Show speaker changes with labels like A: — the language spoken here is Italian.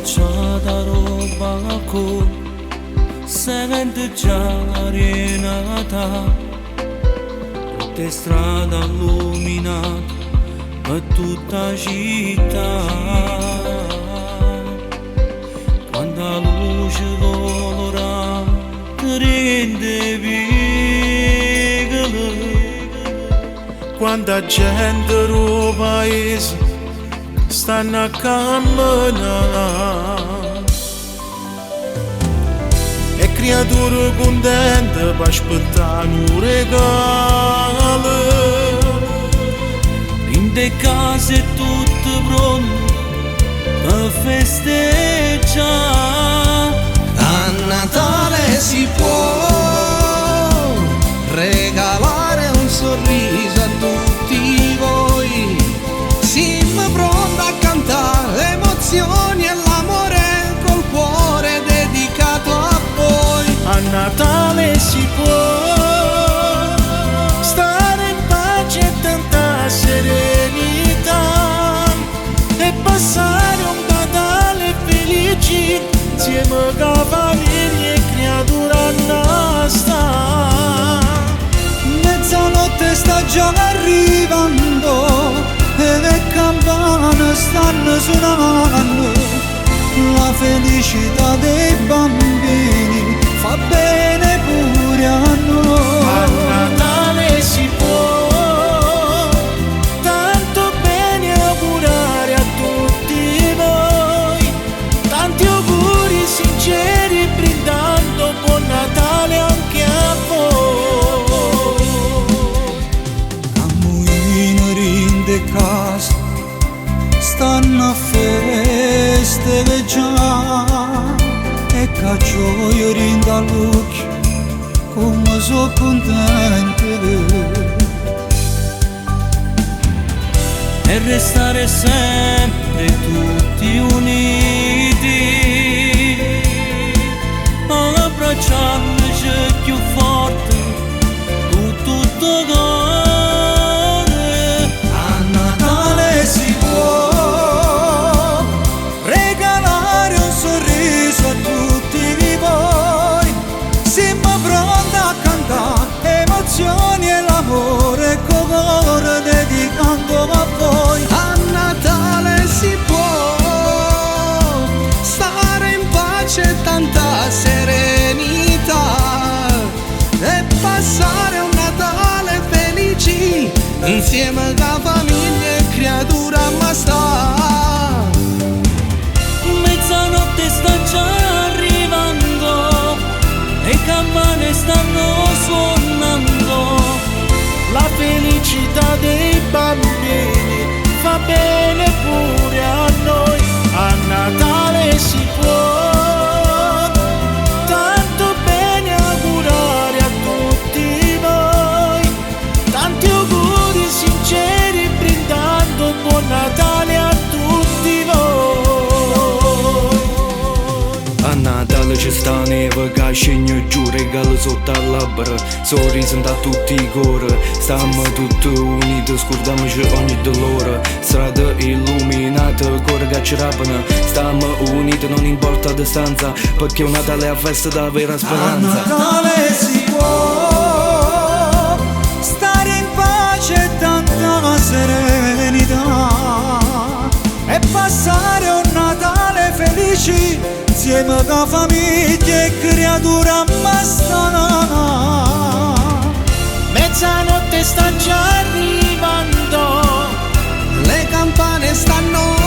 A: affacciata roba con sente già l'arenata, tutte strade illuminate per tutta la città, quanta luce colorata rende piccolo,
B: quanta gente del paese stanno a camminare e creature contente per aspettare un regalo.
A: in le case tutte pronte per festeggiare.
C: A Natale si può regalare un sorriso a tutti voi. Siamo pronti a cantare emozioni e l'amore col cuore dedicato a voi.
B: A Natale si può stare in pace e tanta serenità e passare un Natale felice insieme a famiglie e creatura nostra.
D: Mezzanotte sta già arrivando e le campane stanno suonando, la felicità dei bambini fa bene pure a noi.
B: A Natale si può tanto bene augurare a tutti voi, tanti auguri sinceri brindando buon Natale anche a voi.
D: A muini de casa stanno a festeggiare e caccioio rinda l'occhio come sono contento
A: E restare sempre tutti uniti, abbracciandoci più forte con tutto cuore.
D: A Natale si può regalare un sorriso a tutti voi. Siamo pronti a cantare emozioni e l'amore con cuore dedicando a voi.
C: A Natale si può stare in pace e tanta serenità e passare un Natale felici insieme a famiglia e creatura ammazzata.
A: Mezzanotte sta già arrivando e i campane stanno suonando,
B: La felicità dei bambini fa bene pure a noi. A Natale si può tanto bene augurare a tutti voi, tanti auguri sinceri brindando buon Natale a tutti voi.
A: a Natale ci sta neve che sceglie giù, regalo sotto all'albero, sorriso da tutti i cuori, stiamo tutti uniti, scordiamoci ogni dolore, strade illuminate, cuore che ci rappano, stiamo uniti non importa la distanza, perché un Natale è la festa della vera
D: A
A: speranza.
D: Natale si può stare in pace e tanta serenità e passare un Natale felici insieme a famiglie e creatura ammazzata.
B: Mezzanotte sta già arrivando,
C: Le campane stanno